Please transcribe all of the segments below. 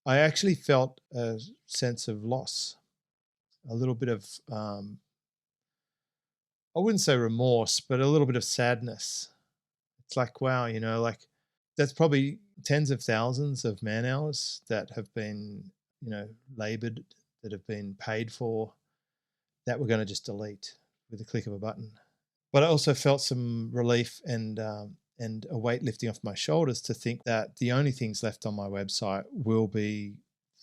I actually felt a sense of loss, a little bit of, I wouldn't say remorse, but a little bit of sadness. It's like, wow, like that's probably tens of thousands of man hours that have been, labored, that have been paid for, that we're going to just delete with the click of a button. But I also felt some relief and a weight lifting off my shoulders to think that the only things left on my website will be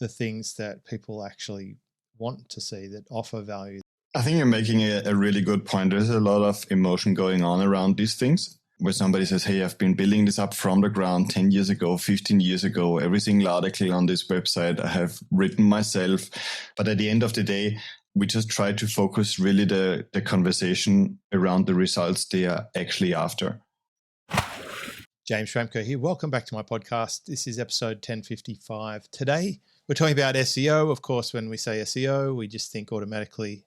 the things that people actually want to see, that offer value. I think you're making a really good point. There's a lot of emotion going on around these things, where somebody says, hey, I've been building this up from the ground 10 years ago, 15 years ago. Every single article on this website I have written myself. But at the end of the day, we just try to focus really the conversation around the results they are actually after. James Schramko here. Welcome back to my podcast. This is episode 1055. Today, we're talking about SEO. Of course, when we say SEO, we just think automatically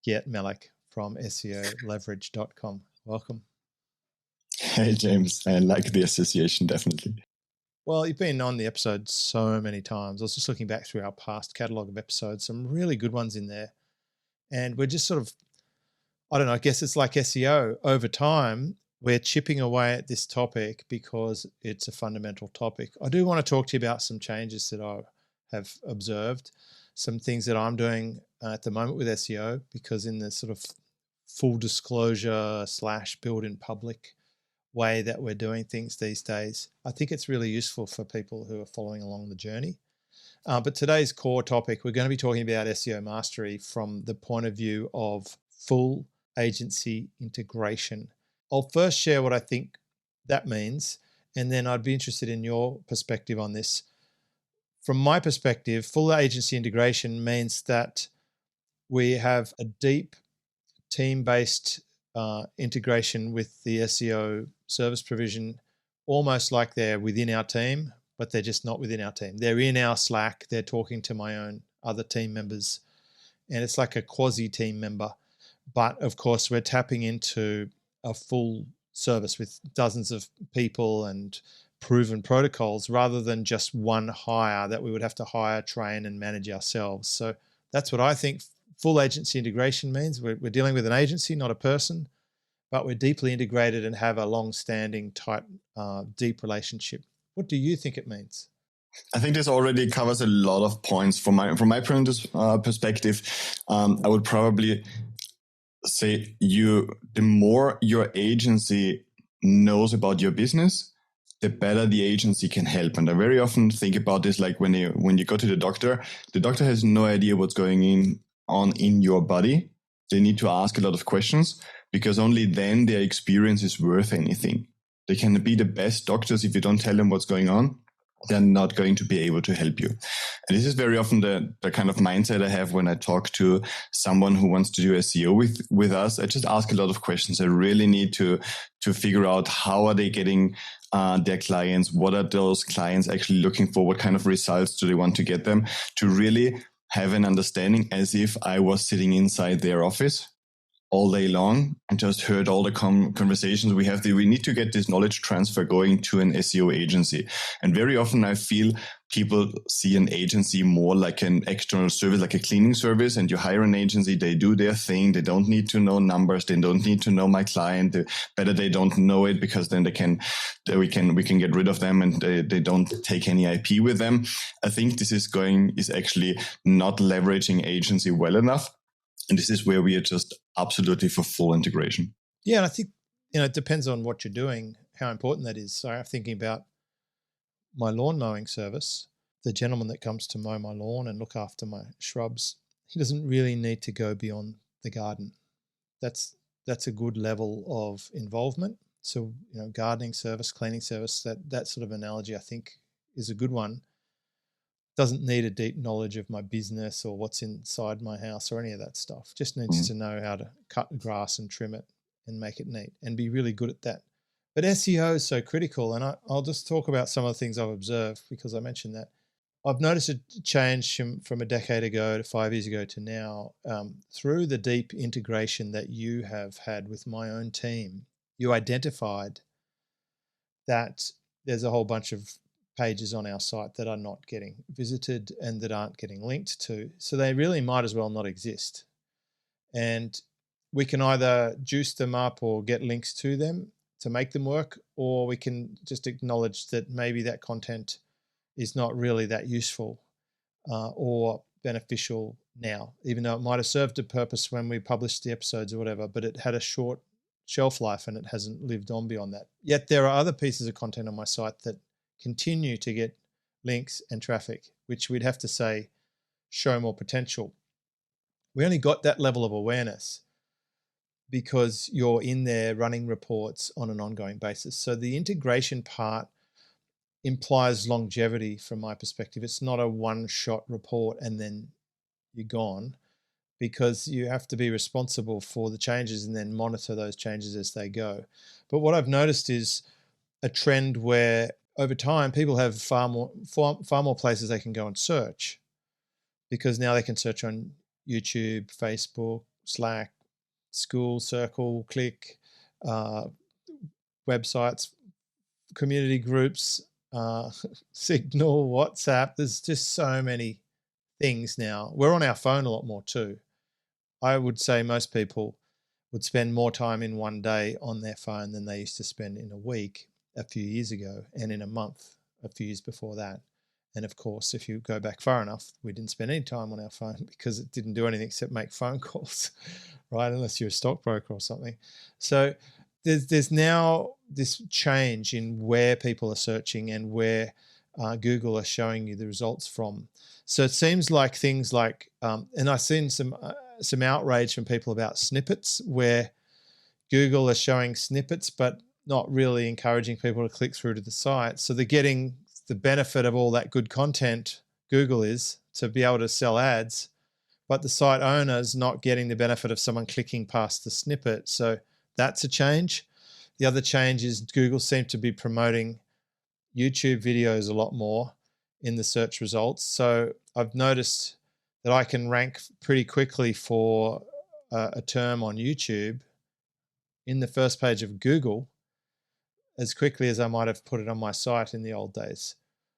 Gert Mellak from SEOLeverage.com. Welcome. Hey, James. I like the association, definitely. Well, you've been on the episode so many times. I was just looking back through our past catalogue of episodes, some really good ones in there. And we're just sort of, I don't know, I guess it's like SEO. Over time, we're chipping away at this topic because it's a fundamental topic. I do want to talk to you about some changes that I have observed, some things that I'm doing at the moment with SEO, because in the sort of full disclosure / build in public way that we're doing things these days, I think it's really useful for people who are following along the journey. But today's core topic, we're going to be talking about SEO mastery from the point of view of full agency integration. I'll first share what I think that means, and then I'd be interested in your perspective on this. From my perspective, full agency integration means that we have a deep team-based integration with the SEO service provision, almost like they're within our team, but they're just not within our team. They're in our Slack. They're talking to my own other team members, and it's like a quasi team member. But of course, we're tapping into a full service with dozens of people and proven protocols rather than just one hire that we would have to hire, train, and manage ourselves. So that's what I think full agency integration means. We're dealing with an agency, not a person, but we're deeply integrated and have a long-standing, tight, deep relationship. What do you think it means? I think this already covers a lot of points. From my perspective, I would probably say the more your agency knows about your business, the better the agency can help. And I very often think about this like when you go to the doctor has no idea what's going on in your body. They need to ask a lot of questions because only then their experience is worth anything. They can be the best doctors if you don't tell them what's going on. They're not going to be able to help you. And this is very often the kind of mindset I have when I talk to someone who wants to do SEO with us. I just ask a lot of questions. I really need to figure out how are they getting their clients? What are those clients actually looking for? What kind of results do they want to get them? To really have an understanding as if I was sitting inside their office all day long and just heard all the conversations we have. We need to get this knowledge transfer going to an SEO agency. And very often I feel people see an agency more like an external service, like a cleaning service, and you hire an agency, they do their thing. They don't need to know numbers. They don't need to know my client. Better they don't know it because then we can get rid of them and they don't take any IP with them. I think this is actually not leveraging agency well enough. And this is where we are just absolutely for full integration. Yeah, and I think, it depends on what you're doing, how important that is. So I'm thinking about my lawn mowing service. The gentleman that comes to mow my lawn and look after my shrubs, he doesn't really need to go beyond the garden. That's a good level of involvement. So, gardening service, cleaning service, that sort of analogy I think is a good one. Doesn't need a deep knowledge of my business or what's inside my house or any of that stuff. Just needs to know how to cut the grass and trim it and make it neat and be really good at that. But SEO is so critical, and I'll just talk about some of the things I've observed because I mentioned that. I've noticed a change from a decade ago to 5 years ago to now through the deep integration that you have had with my own team. You identified that there's a whole bunch of pages on our site that are not getting visited and that aren't getting linked to. So they really might as well not exist. And we can either juice them up or get links to them to make them work, or we can just acknowledge that maybe that content is not really that useful or beneficial now, even though it might have served a purpose when we published the episodes or whatever, but it had a short shelf life and it hasn't lived on beyond that. Yet there are other pieces of content on my site that continue to get links and traffic, which we'd have to say show more potential. We only got that level of awareness because you're in there running reports on an ongoing basis. So the integration part implies longevity from my perspective. It's not a one-shot report and then you're gone, because you have to be responsible for the changes and then monitor those changes as they go. But what I've noticed is a trend where over time people have far more places they can go and search, because now they can search on YouTube, Facebook, Slack, School, Circle, Click, websites, community groups, Signal, WhatsApp. There's just so many things now. We're on our phone a lot more too. I would say most people would spend more time in one day on their phone than they used to spend in a week a few years ago, and in a month a few years before that. And of course, if you go back far enough, we didn't spend any time on our phone because it didn't do anything except make phone calls, right? Unless you're a stockbroker or something. So there's now this change in where people are searching and where Google are showing you the results from. So it seems like things like, and I've seen some outrage from people about snippets, where Google are showing snippets but not really encouraging people to click through to the site. So they're getting the benefit of all that good content, Google is, to be able to sell ads, but the site owner's not getting the benefit of someone clicking past the snippet. So that's a change. The other change is Google seem to be promoting YouTube videos a lot more in the search results. So I've noticed that I can rank pretty quickly for a term on YouTube in the first page of Google as quickly as I might have put it on my site in the old days.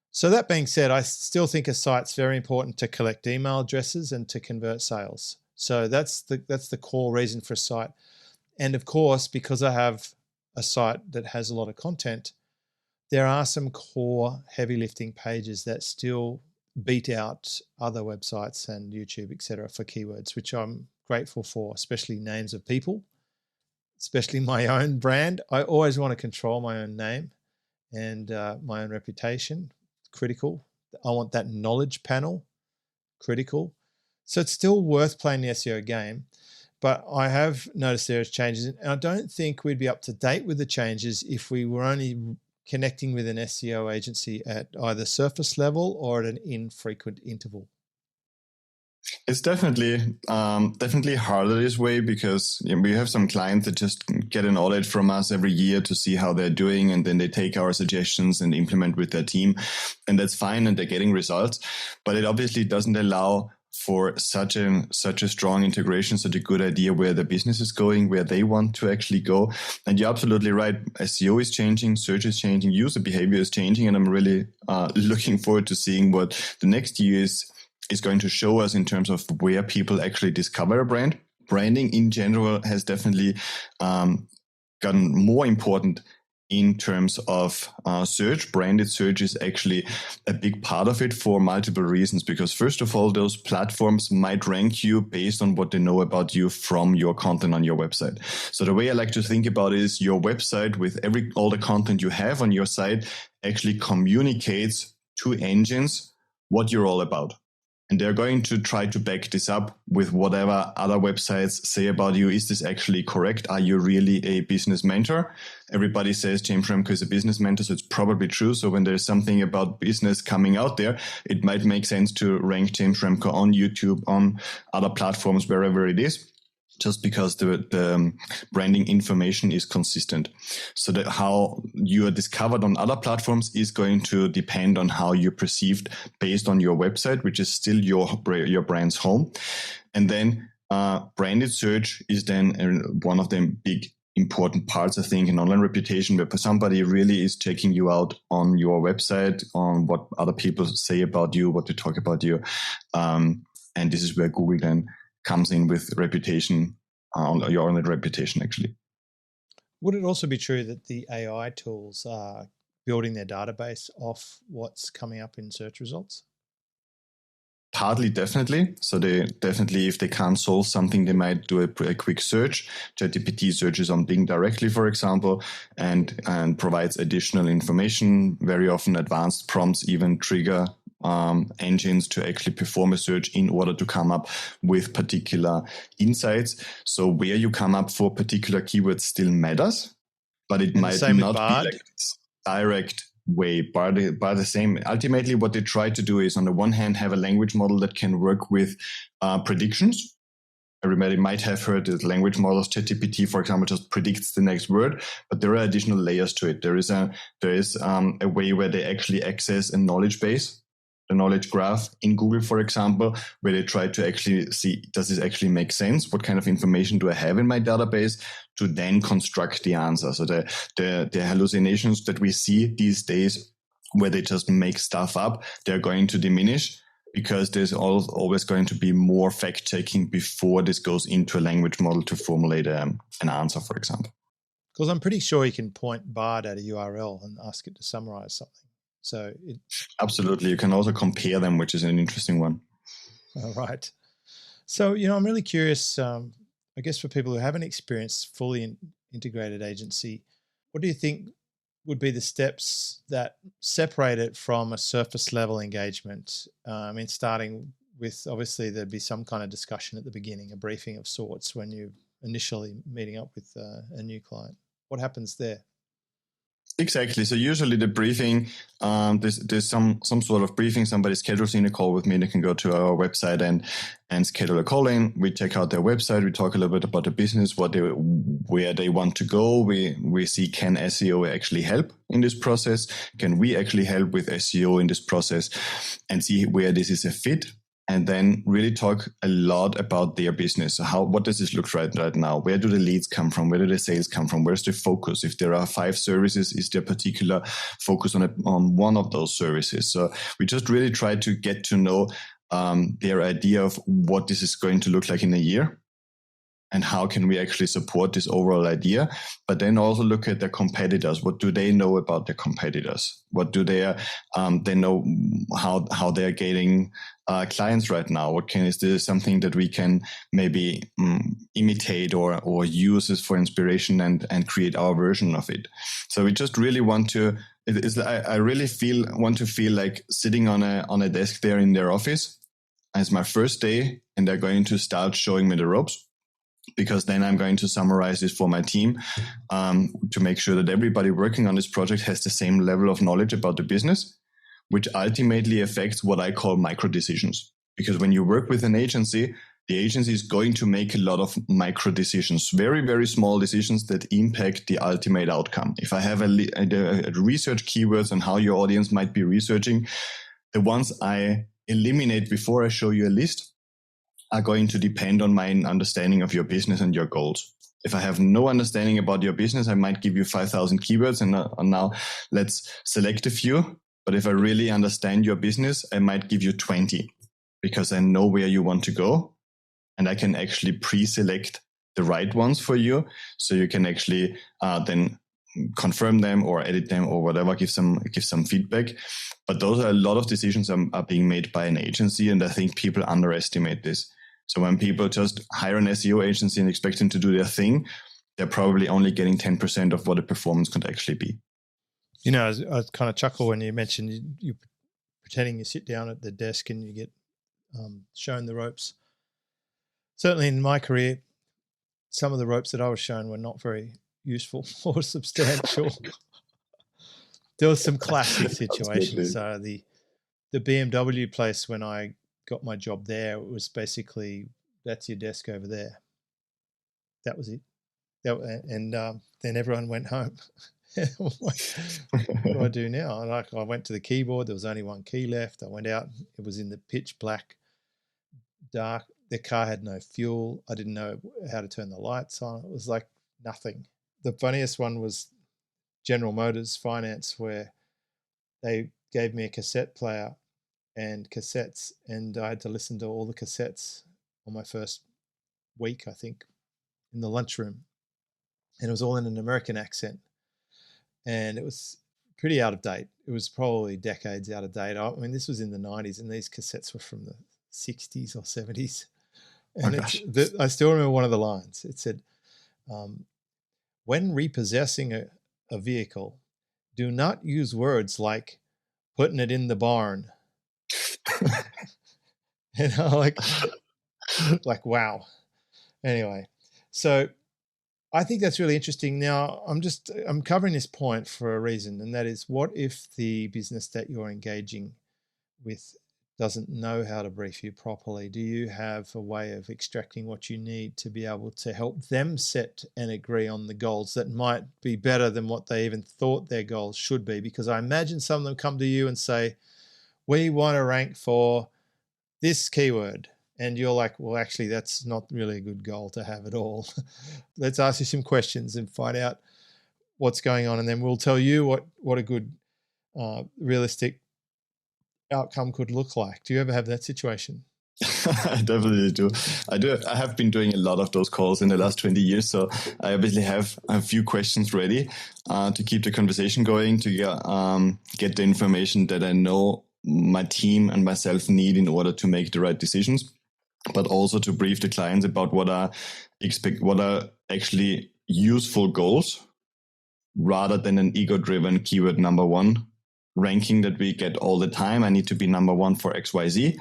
So that being said, I still think a site's very important to collect email addresses and to convert sales. So that's the core reason for a site. And of course, because I have a site that has a lot of content, there are some core heavy lifting pages that still beat out other websites and YouTube, etc., for keywords, which I'm grateful for, especially names of people, especially my own brand. I always want to control my own name and my own reputation. Critical. I want that knowledge panel. Critical. So it's still worth playing the SEO game, but I have noticed there is changes, and I don't think we'd be up to date with the changes if we were only connecting with an SEO agency at either surface level or at an infrequent interval. It's definitely harder this way, because we have some clients that just get an audit from us every year to see how they're doing, and then they take our suggestions and implement with their team, and that's fine, and they're getting results. But it obviously doesn't allow for such a strong integration, such a good idea where the business is going, where they want to actually go. And you're absolutely right. SEO is changing, search is changing, user behavior is changing, and I'm really looking forward to seeing what the next year is going to show us in terms of where people actually discover a brand. Branding in general has definitely gotten more important in terms of search. Branded search is actually a big part of it for multiple reasons, because first of all, those platforms might rank you based on what they know about you from your content on your website. So the way I like to think about it is your website, with all the content you have on your site, actually communicates to engines what you're all about. And they're going to try to back this up with whatever other websites say about you. Is this actually correct? Are you really a business mentor? Everybody says James Schramko is a business mentor, so it's probably true. So when there's something about business coming out there, it might make sense to rank James Schramko on YouTube, on other platforms, wherever it is, just because the branding information is consistent. So that how you are discovered on other platforms is going to depend on how you're perceived based on your website, which is still your brand's home. And then branded search is then one of the big important parts, I think, in online reputation, where somebody really is checking you out on your website, on what other people say about you, what they talk about you. And this is where Google then comes in with reputation, your online reputation, actually. Would it also be true that the AI tools are building their database off what's coming up in search results? Partly, definitely. So they definitely, if they can't solve something, they might do a quick search. ChatGPT searches on Bing directly, for example, and provides additional information. Very often advanced prompts even trigger engines to actually perform a search in order to come up with particular insights. So where you come up for particular keywords still matters, but it might not be like this direct way by the same. Ultimately, what they try to do is, on the one hand, have a language model that can work with predictions. Everybody might have heard that language models, ChatGPT, for example, just predicts the next word, but there are additional layers to it. There is a way where they actually access a knowledge base, the knowledge graph in Google, for example, where they try to actually see, does this actually make sense? What kind of information do I have in my database to then construct the answer? So the hallucinations that we see these days, where they just make stuff up, they're going to diminish, because there's always going to be more fact-checking before this goes into a language model to formulate an answer, for example. Because I'm pretty sure you can point Bard at a URL and ask it to summarize something. So absolutely. You can also compare them, which is an interesting one. All right. So, I'm really curious, I guess for people who haven't experienced fully integrated agency, what do you think would be the steps that separate it from a surface level engagement? Starting with, obviously there'd be some kind of discussion at the beginning, a briefing of sorts when you're initially meeting up with a new client. What happens there? Exactly. So usually the briefing, there's some sort of briefing. Somebody schedules in a call with me. They can go to our website and schedule a call in. We check out their website. We talk a little bit about the business, where they want to go. We see, can SEO actually help in this process? Can we actually help with SEO in this process? And see where this is a fit. And then really talk a lot about their business. So what does this look right now? Where do the leads come from? Where do the sales come from? Where's the focus? If there are 5 services, is there particular focus on one of those services? So we just really try to get to know their idea of what this is going to look like in a year, and how can we actually support this overall idea. But then also look at their competitors. What do they know about their competitors? What do they know how they're getting clients right now? Is there something that we can maybe imitate or use as for inspiration and create our version of it? So we just really want to, I really want to feel like sitting on a desk there in their office as my first day, and they're going to start showing me the ropes. Because then I'm going to summarize this for my team to make sure that everybody working on this project has the same level of knowledge about the business, which ultimately affects what I call micro decisions. Because when you work with an agency, the agency is going to make a lot of micro decisions, very, very small decisions that impact the ultimate outcome. If I have a research keywords on how your audience might be researching, the ones I eliminate before I show you a list are going to depend on my understanding of your business and your goals. If I have no understanding about your business, I might give you 5,000 keywords and now let's select a few. But if I really understand your business, I might give you 20, because I know where you want to go, and I can actually pre-select the right ones for you. So you can actually then confirm them or edit them or whatever, give some feedback. But those are a lot of decisions are being made by an agency, and I think people underestimate this. So when people just hire an SEO agency and expect them to do their thing, they're probably only getting 10% of what the performance could actually be. I kind of chuckle when you mentioned you pretending you sit down at the desk and you get shown the ropes. Certainly in my career, some of the ropes that I was shown were not very useful or substantial. There was some classic situations. The BMW place, when I got my job there, it was basically, that's your desk over there. That was it. Then everyone went home. What do I do now? I went to the keyboard. There was only one key left. I went out. It was in the pitch black, dark. The car had no fuel. I didn't know how to turn the lights on. It was like nothing. the funniest one was General Motors Finance, where they gave me a cassette player and cassettes, and I had to listen to all the cassettes on my first week, I think, in the lunchroom. And it was all in an American accent. And it was pretty out of date. It was probably decades out of date. I mean, this was in the 90s, and these cassettes were from the 60s or 70s. And I still remember one of the lines. It said, when repossessing a vehicle, do not use words like putting it in the barn. And I'm like, wow. Anyway, so I think that's really interesting. Now, I'm covering this point for a reason, and that is, what if the business that you're engaging with doesn't know how to brief you properly? Do you have a way of extracting what you need to be able to help them set and agree on the goals that might be better than what they even thought their goals should be? Because I imagine some of them come to you and say, we want to rank for this keyword. And you're like, well, actually, that's not really a good goal to have at all. Let's ask you some questions and find out what's going on. And then we'll tell you what a good, realistic outcome could look like. Do you ever have that situation? I definitely do. I have been doing a lot of those calls in the last 20 years. So I obviously have a few questions ready to keep the conversation going, to get the information that I know my team and myself need in order to make the right decisions, but also to brief the clients about what are actually useful goals, rather than an ego-driven keyword number one ranking that we get all the time. I need to be number one for XYZ.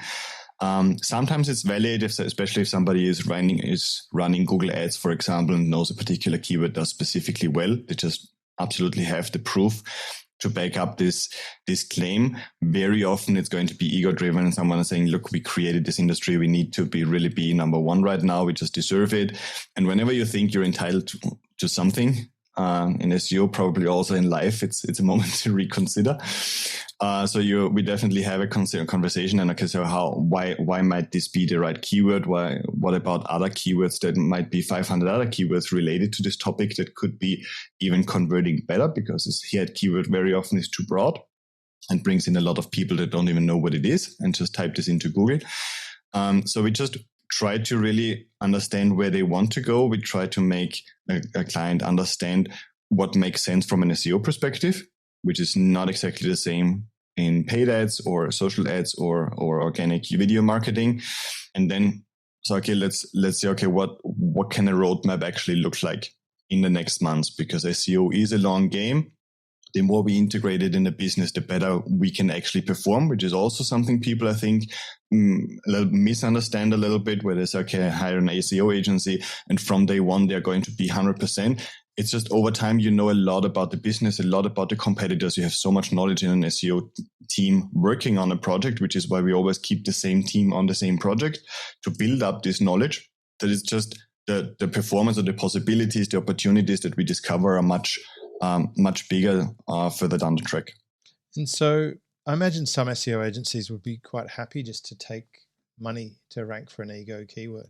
Sometimes it's valid, especially if somebody is running Google Ads, for example, and knows a particular keyword does specifically well. They just absolutely have the proof to back up this claim. Very often it's going to be ego-driven, and someone is saying, look, we created this industry. We need to really be number one right now. We just deserve it. And whenever you think you're entitled to something, in SEO, probably also in life, it's a moment to reconsider. We definitely have a conversation, and okay, so why might this be the right keyword? What about other keywords that might be 500 other keywords related to this topic that could be even converting better, because this head keyword very often is too broad and brings in a lot of people that don't even know what it is and just type this into Google. So we just try to really understand where they want to go. We try to make a client understand what makes sense from an SEO perspective, which is not exactly the same in paid ads or social ads or organic video marketing. And then, so okay, let's say, okay, what can a roadmap actually look like in the next months? Because SEO is a long game. The more we integrate it in the business, the better we can actually perform, which is also something people, I think, misunderstand a little bit, where they say, okay, I hire an SEO agency and from day one, they're going to be 100%. It's just over time, you know a lot about the business, a lot about the competitors. You have so much knowledge in an SEO team working on a project, which is why we always keep the same team on the same project to build up this knowledge. That is just the performance or the possibilities, the opportunities that we discover are much bigger further down the track. And so I imagine some SEO agencies would be quite happy just to take money to rank for an ego keyword.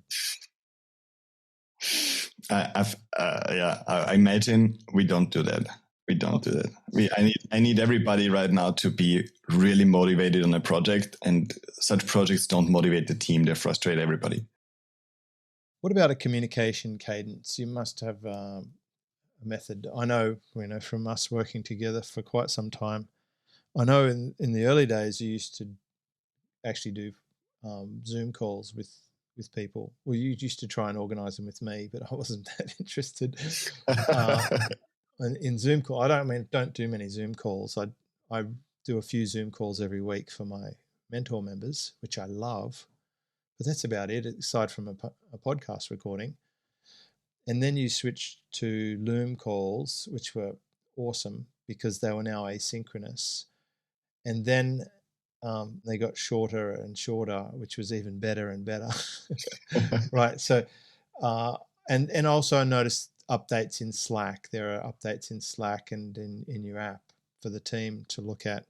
I imagine we don't do that. We don't do that. I need everybody right now to be really motivated on a project, and such projects don't motivate the team. They frustrate everybody. What about a communication cadence? You must have a method. I know, from us working together for quite some time, I know in the early days you used to actually do Zoom calls with people. Well, you used to try and organize them with me, but I wasn't that interested. In Zoom call, don't do many Zoom calls. I do a few Zoom calls every week for my mentor members, which I love, but that's about it, aside from a podcast recording. And then you switched to Loom calls, which were awesome because they were now asynchronous. And then they got shorter and shorter, which was even better and better. Right. So, and also I noticed updates in Slack. There are updates in Slack and in your app for the team to look at.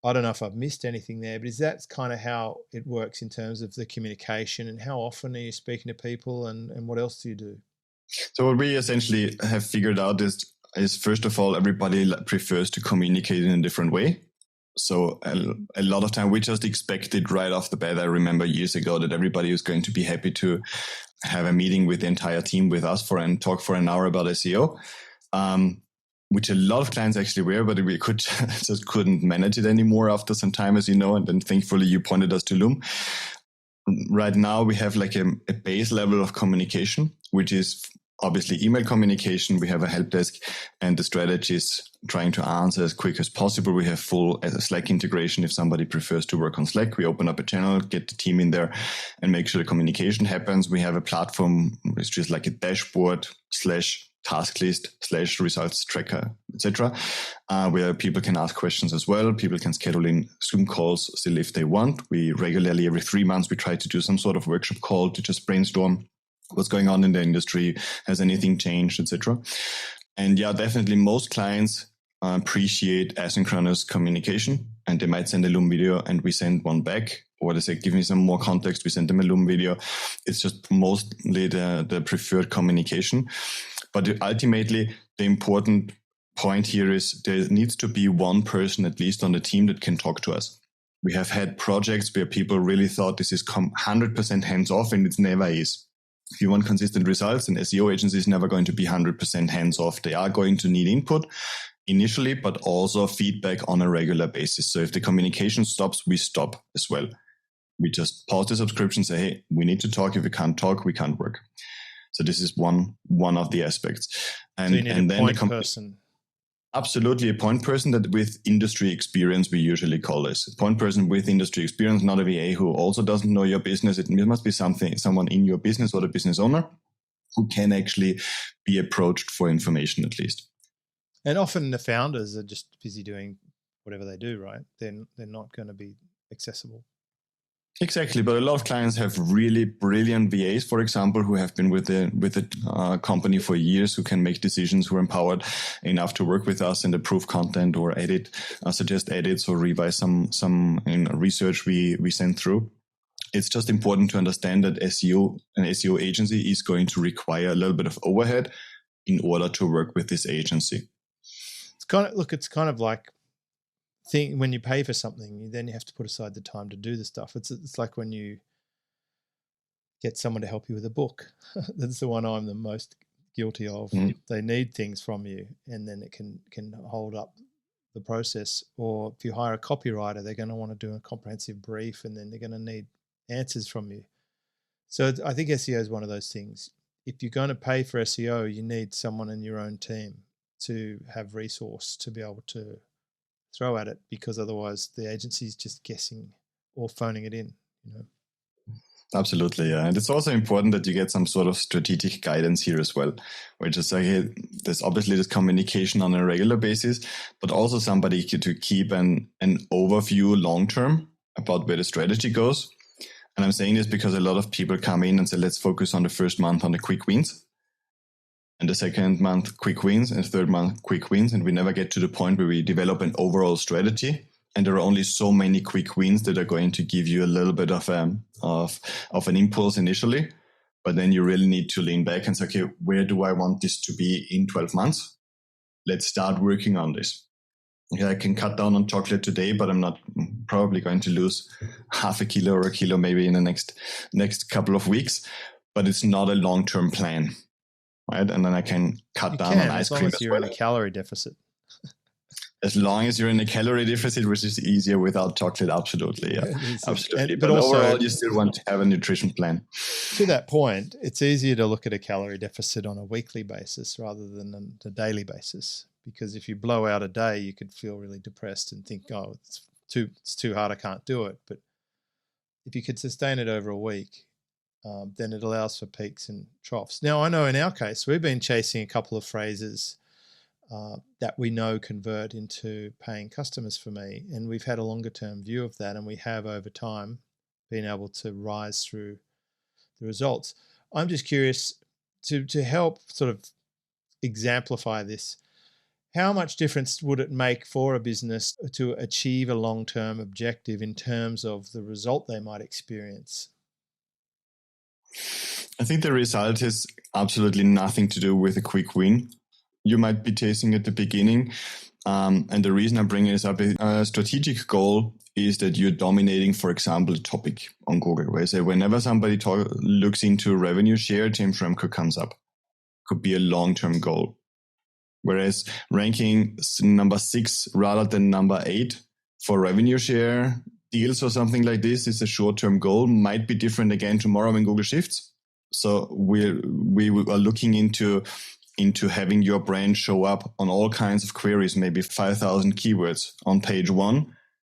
I don't know if I've missed anything there, but is that kind of how it works in terms of the communication, and how often are you speaking to people, and what else do you do? So what we essentially have figured out is first of all, everybody prefers to communicate in a different way. So a lot of time we just expected right off the bat. I remember years ago that everybody was going to be happy to have a meeting with the entire team with us and talk for an hour about SEO, which a lot of clients actually were, but we just couldn't manage it anymore after some time, as you know. And then thankfully you pointed us to Loom. Right now we have like a base level of communication, which is obviously email communication. We have a help desk and the strategy is trying to answer as quick as possible. We have full Slack integration. If somebody prefers to work on Slack, we open up a channel, get the team in there and make sure the communication happens. We have a platform, which is like a dashboard / task list / results tracker, etc., where people can ask questions as well. People can schedule in Zoom calls still if they want. We regularly, every 3 months, we try to do some sort of workshop call to just brainstorm what's going on in the industry, has anything changed, etc. And yeah, definitely most clients appreciate asynchronous communication, and they might send a Loom video and we send one back, or they say, give me some more context, we send them a Loom video. It's just mostly the preferred communication. But ultimately, the important point here is there needs to be one person at least on the team that can talk to us. We have had projects where people really thought this is 100% hands-off, and it never is. If you want consistent results, an SEO agency is never going to be 100% hands-off. They are going to need input initially, but also feedback on a regular basis. So if the communication stops, we stop as well. We just pause the subscription, say, hey, we need to talk. If we can't talk, we can't work. So this is one of the aspects. And, so you need a point person. Absolutely, a point person that with industry experience, we usually call this. A point person with industry experience, not a VA who also doesn't know your business. It must be someone in your business or the business owner who can actually be approached for information at least. And often the founders are just busy doing whatever they do, right? They're not going to be accessible. Exactly, but a lot of clients have really brilliant VAs, for example, who have been with the company for years, who can make decisions, who are empowered enough to work with us and approve content or edit, suggest edits or revise some research we send through. It's just important to understand that an SEO agency is going to require a little bit of overhead in order to work with this agency. It's kind of like when you pay for something, then you have to put aside the time to do the stuff. It's like when you get someone to help you with a book. That's the one I'm the most guilty of. They need things from you, and then it can hold up the process. Or if you hire a copywriter, they're going to want to do a comprehensive brief, and then they're going to need answers from you. So I think SEO is one of those things. If you're going to pay for SEO, you need someone in your own team to have resource to be able to throw at it, because otherwise the agency's just guessing or phoning it in, you know. Absolutely, yeah. And it's also important that you get some sort of strategic guidance here as well, where just like, hey, there's obviously this communication on a regular basis, but also somebody to keep an overview long-term about where the strategy goes. And I'm saying this because a lot of people come in and say, let's focus on the first month on the quick wins, and the second month quick wins, and the third month quick wins. And we never get to the point where we develop an overall strategy. And there are only so many quick wins that are going to give you a little bit of an impulse initially. But then you really need to lean back and say, okay, where do I want this to be in 12 months? Let's start working on this. Okay, I can cut down on chocolate today, but I'm not probably going to lose half a kilo or a kilo maybe in the next couple of weeks. But it's not a long-term plan. Right, and then I can cut down on ice cream as long as you're in a calorie deficit. As long as you're in a calorie deficit, which is easier without chocolate, absolutely, yeah, absolutely. But also, overall, you still want to have a nutrition plan. To that point, it's easier to look at a calorie deficit on a weekly basis rather than on a daily basis, because if you blow out a day, you could feel really depressed and think, oh, it's too hard, I can't do it. But if you could sustain it over a week, then it allows for peaks and troughs. Now, I know in our case, we've been chasing a couple of phrases that we know convert into paying customers for me, and we've had a longer term view of that, and we have over time been able to rise through the results. I'm just curious to help sort of exemplify this. How much difference would it make for a business to achieve a long-term objective in terms of the result they might experience? I think the result has absolutely nothing to do with a quick win. You might be tasting at the beginning. And the reason I'm bringing this up is a strategic goal is that you're dominating, for example, a topic on Google, where I say whenever somebody looks into revenue share, Tim Schramko comes up. Could be a long-term goal. Whereas ranking number 6 rather than number 8 for revenue share deals or something like this is a short-term goal. Might be different again tomorrow when Google shifts. So we are looking into having your brand show up on all kinds of queries, maybe 5,000 keywords on page 1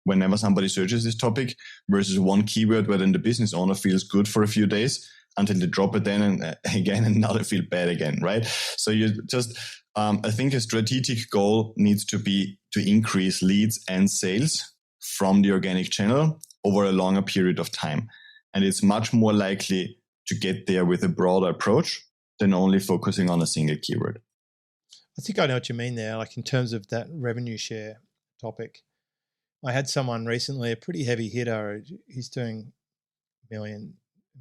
whenever somebody searches this topic, versus one keyword where then the business owner feels good for a few days until they drop it then and again, and now they feel bad again, right? So you just, I think a strategic goal needs to be to increase leads and sales from the organic channel over a longer period of time. And it's much more likely to get there with a broader approach than only focusing on a single keyword. I think I know what you mean there, like in terms of that revenue share topic. I had someone recently, a pretty heavy hitter. He's doing $1.5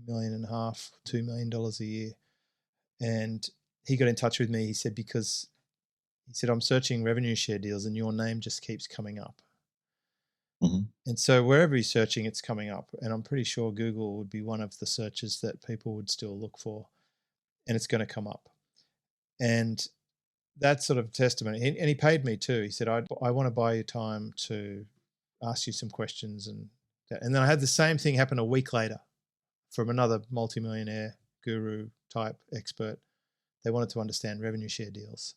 million, $2 million a year. And he got in touch with me. He said, I'm searching revenue share deals and your name just keeps coming up. Mm-hmm. And so wherever he's searching, it's coming up. And I'm pretty sure Google would be one of the searches that people would still look for. And it's going to come up. And that's sort of testament. And he paid me too. He said, I want to buy you time to ask you some questions. And then I had the same thing happen a week later from another multimillionaire guru type expert. They wanted to understand revenue share deals.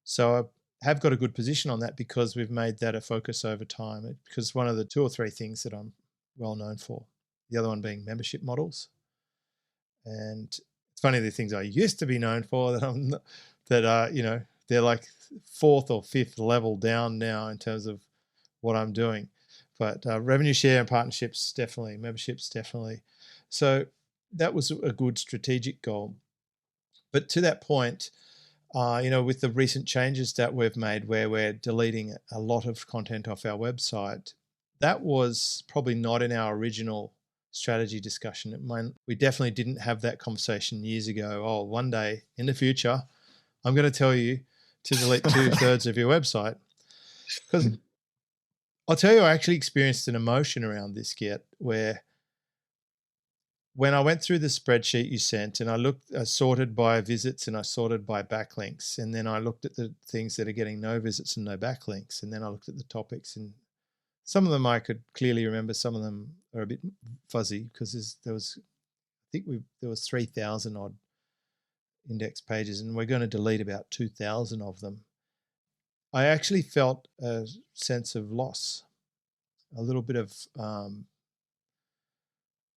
So I have got a good position on that because we've made that a focus over time. Because one of the 2 or 3 things that I'm well known for, the other one being membership models. And it's funny, the things I used to be known for that they're like 4th or 5th level down now in terms of what I'm doing. But revenue share and partnerships, definitely. Memberships, definitely. So that was a good strategic goal. But to that point, with the recent changes that we've made where we're deleting a lot of content off our website, that was probably not in our original strategy discussion. We definitely didn't have that conversation years ago. Oh, one day in the future, I'm going to tell you to delete 2/3 of your website. Because I'll tell you, I actually experienced an emotion around this, Gert, where when I went through the spreadsheet you sent and I sorted by visits and I sorted by backlinks, and then I looked at the things that are getting no visits and no backlinks, and then I looked at the topics, and some of them I could clearly remember, some of them are a bit fuzzy because there was 3,000 odd index pages, and we're going to delete about 2,000 of them. I actually felt a sense of loss, a little bit of,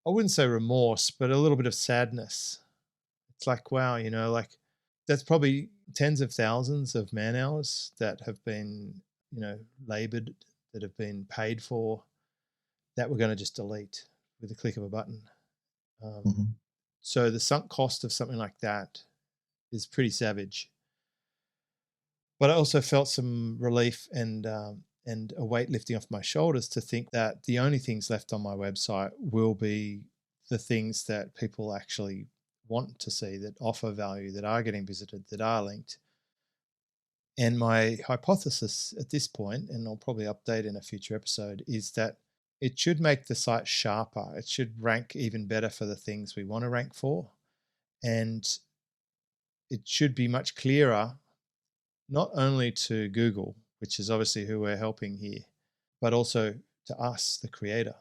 I wouldn't say remorse, but a little bit of sadness. It's like, wow, that's probably tens of thousands of man hours that have been, labored, that have been paid for, that we're going to just delete with a click of a button. So the sunk cost of something like that is pretty savage. But I also felt some relief and a weight lifting off my shoulders to think that the only things left on my website will be the things that people actually want to see, that offer value, that are getting visited, that are linked. And my hypothesis at this point, and I'll probably update in a future episode, is that it should make the site sharper. It should rank even better for the things we want to rank for. And it should be much clearer, not only to Google, which is obviously who we're helping here, but also to us, the creator,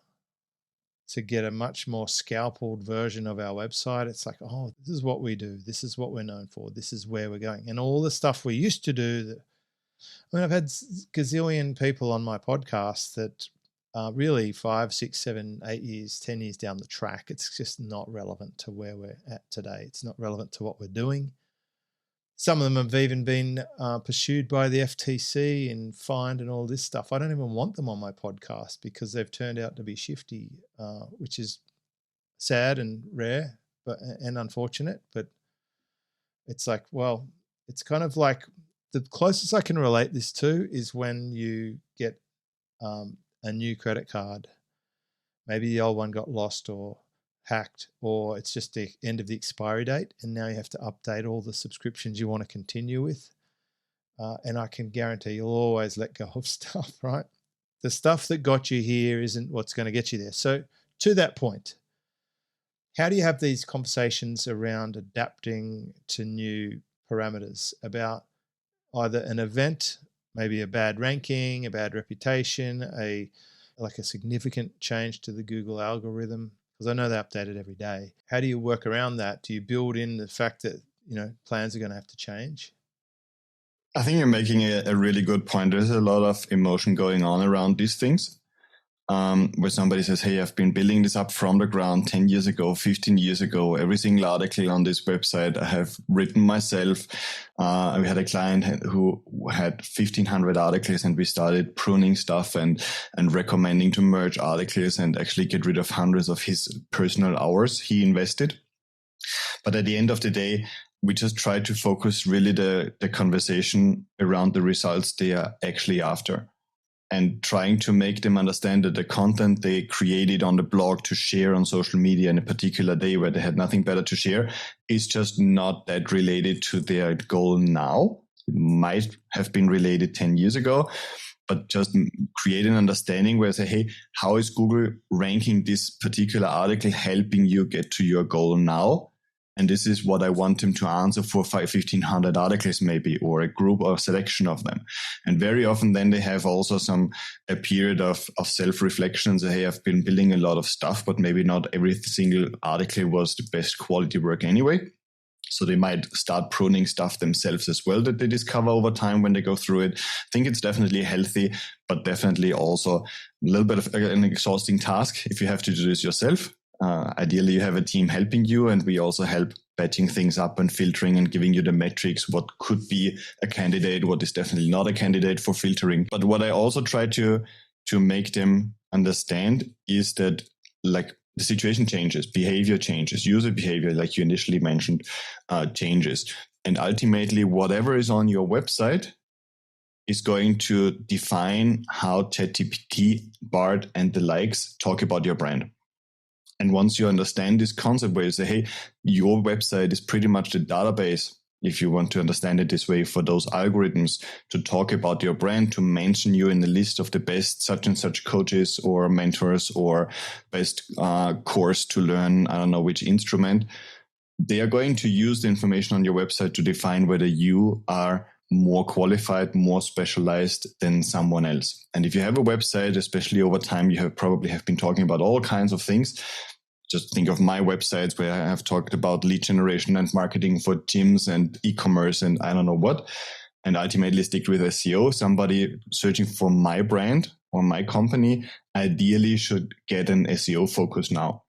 to get a much more scalpeled version of our website. It's like, oh, this is what we do. This is what we're known for. This is where we're going. And all the stuff we used to do, I've had gazillion people on my podcast that are really 5, 6, 7, 8 years, 10 years down the track. It's just not relevant to where we're at today. It's not relevant to what we're doing. Some of them have even been pursued by the FTC and fined and all this stuff. I don't even want them on my podcast because they've turned out to be shifty, which is sad and rare and unfortunate. But it's like, well, it's kind of like the closest I can relate this to is when you get a new credit card. Maybe the old one got lost or hacked, or it's just the end of the expiry date, and now you have to update all the subscriptions you want to continue with. And I can guarantee you'll always let go of stuff, right? The stuff that got you here isn't what's going to get you there. So to that point, how do you have these conversations around adapting to new parameters about either an event, maybe a bad ranking, a bad reputation, like a significant change to the Google algorithm? Because I know they update it every day. How do you work around that? Do you build in the fact that, plans are going to have to change? I think you're making a really good point. There's a lot of emotion going on around these things. Where somebody says, hey, I've been building this up from the ground 10 years ago, 15 years ago. Every single article on this website I have written myself. We had a client who had 1,500 articles, and we started pruning stuff and recommending to merge articles and actually get rid of hundreds of his personal hours he invested. But at the end of the day, we just try to focus really the conversation around the results they are actually after, and trying to make them understand that the content they created on the blog to share on social media in a particular day where they had nothing better to share is just not that related to their goal now. It might have been related 10 years ago, but just create an understanding where I say, hey, how is Google ranking this particular article helping you get to your goal now? And this is what I want them to answer for 1,500 articles maybe, or a group or selection of them. And very often then they have also a period of self-reflection. So, hey, I've been building a lot of stuff, but maybe not every single article was the best quality work anyway. So they might start pruning stuff themselves as well that they discover over time when they go through it. I think it's definitely healthy, but definitely also a little bit of an exhausting task if you have to do this yourself. Ideally, you have a team helping you, and we also help batching things up and filtering and giving you the metrics, what could be a candidate, what is definitely not a candidate for filtering. But what I also try to make them understand is that, like, the situation changes, behavior changes, user behavior, like you initially mentioned, changes. And ultimately, whatever is on your website is going to define how ChatGPT, Bard, and the likes talk about your brand. And once you understand this concept where you say, hey, your website is pretty much the database, if you want to understand it this way, for those algorithms to talk about your brand, to mention you in the list of the best such and such coaches or mentors or best course to learn, I don't know which instrument, they are going to use the information on your website to define whether you are more qualified, more specialized than someone else. And if you have a website, especially over time, you probably have been talking about all kinds of things. Just think of my websites where I have talked about lead generation and marketing for gyms and e-commerce and I don't know what, and ultimately stick with SEO. Somebody searching for my brand or my company ideally should get an SEO focus now,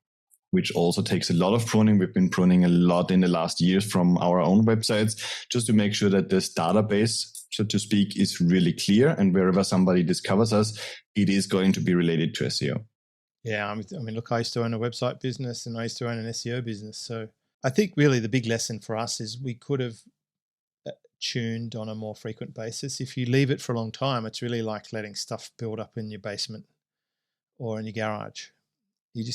which also takes a lot of pruning. We've been pruning a lot in the last years from our own websites, just to make sure that this database, so to speak, is really clear. And wherever somebody discovers us, it is going to be related to SEO. Yeah, I mean, look, I used to own a website business and I used to own an SEO business. So I think really the big lesson for us is we could have tuned on a more frequent basis. If you leave it for a long time, it's really like letting stuff build up in your basement or in your garage. You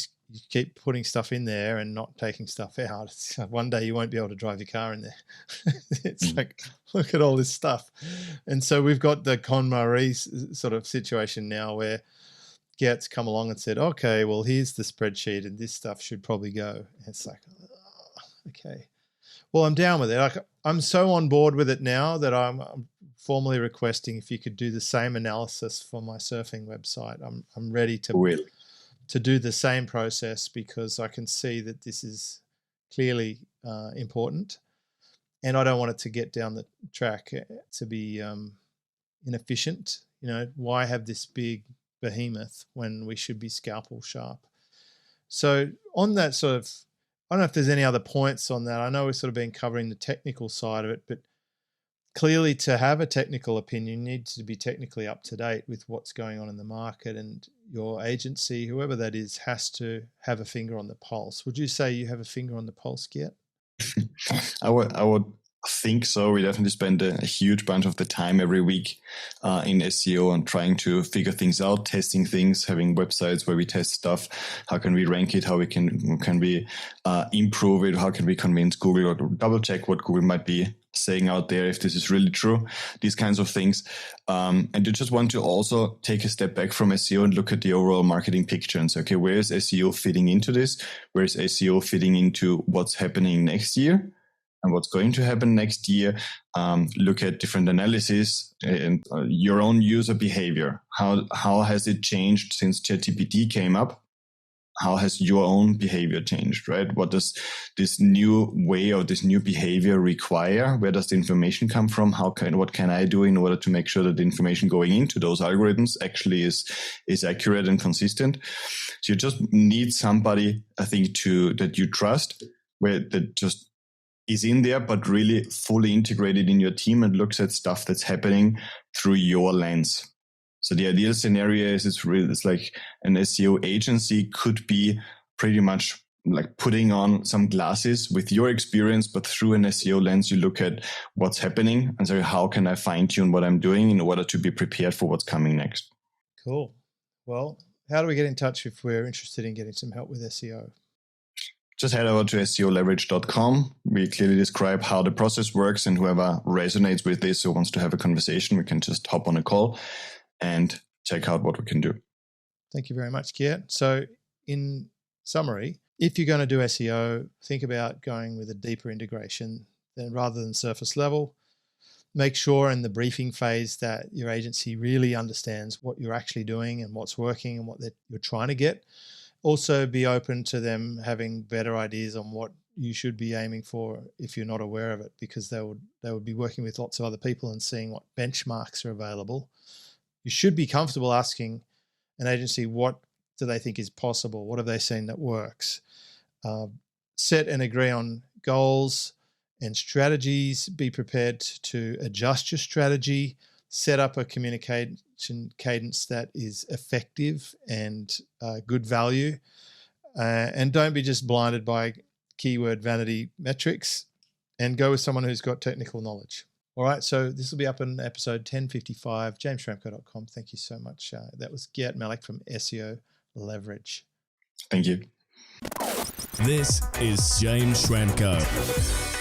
keep putting stuff in there and not taking stuff out. It's like one day you won't be able to drive your car in there. It's like, look at all this stuff. And so we've got the KonMari sort of situation now where Gert's come along and said, okay, well, here's the spreadsheet and this stuff should probably go. And it's like, oh, okay, well, I'm down with it. I'm so on board with it now that I'm formally requesting if you could do the same analysis for my surfing website. I'm ready to do the same process, because I can see that this is clearly important, and I don't want it to get down the track to be inefficient. Why have this big behemoth when we should be scalpel sharp? So on that sort of, I don't know if there's any other points on that. I know we've sort of been covering the technical side of it, but clearly to have a technical opinion, you need to be technically up to date with what's going on in the market, and your agency, whoever that is, has to have a finger on the pulse. Would you say you have a finger on the pulse, Gert? I would think so. We definitely spend a huge bunch of the time every week in SEO and trying to figure things out, testing things, having websites where we test stuff. How can we rank it? How we can we improve it? How can we convince Google or double check what Google might be saying out there if this is really true? These kinds of things. And you just want to also take a step back from SEO and look at the overall marketing picture and say, okay, where is SEO fitting into this? Where is SEO fitting into what's happening next year? And what's going to happen next year, look at different analysis and your own user behavior. How has it changed since ChatGPT came up? How has your own behavior changed, right? What does this new way or this new behavior require? Where does the information come from? What can I do in order to make sure that the information going into those algorithms actually is accurate and consistent? So you just need somebody, I think, that you trust, that just is in there, but really fully integrated in your team and looks at stuff that's happening through your lens. So the ideal scenario is it's like an SEO agency could be pretty much like putting on some glasses with your experience, but through an SEO lens, you look at what's happening and say, how can I fine tune what I'm doing in order to be prepared for what's coming next? Cool. Well, how do we get in touch if we're interested in getting some help with SEO? Just head over to SEOLeverage.com. We clearly describe how the process works, and whoever resonates with this or wants to have a conversation, we can just hop on a call and check out what we can do. Thank you very much, Gert. So in summary, if you're going to do SEO, think about going with a deeper integration rather than surface level. Make sure in the briefing phase that your agency really understands what you're actually doing and what's working and what you're trying to get. Also be open to them having better ideas on what you should be aiming for if you're not aware of it, because they would be working with lots of other people and seeing what benchmarks are available. You should be comfortable asking an agency, what do they think is possible? What have they seen that works? Set and agree on goals and strategies. Be prepared to adjust your strategy. Set up a communication cadence that is effective and good value. And don't be just blinded by keyword vanity metrics, and go with someone who's got technical knowledge. All right, so this will be up in episode 1055, jamesschramko.com. Thank you so much. That was Gert Mellak from SEO Leverage. Thank you. This is James Schramko.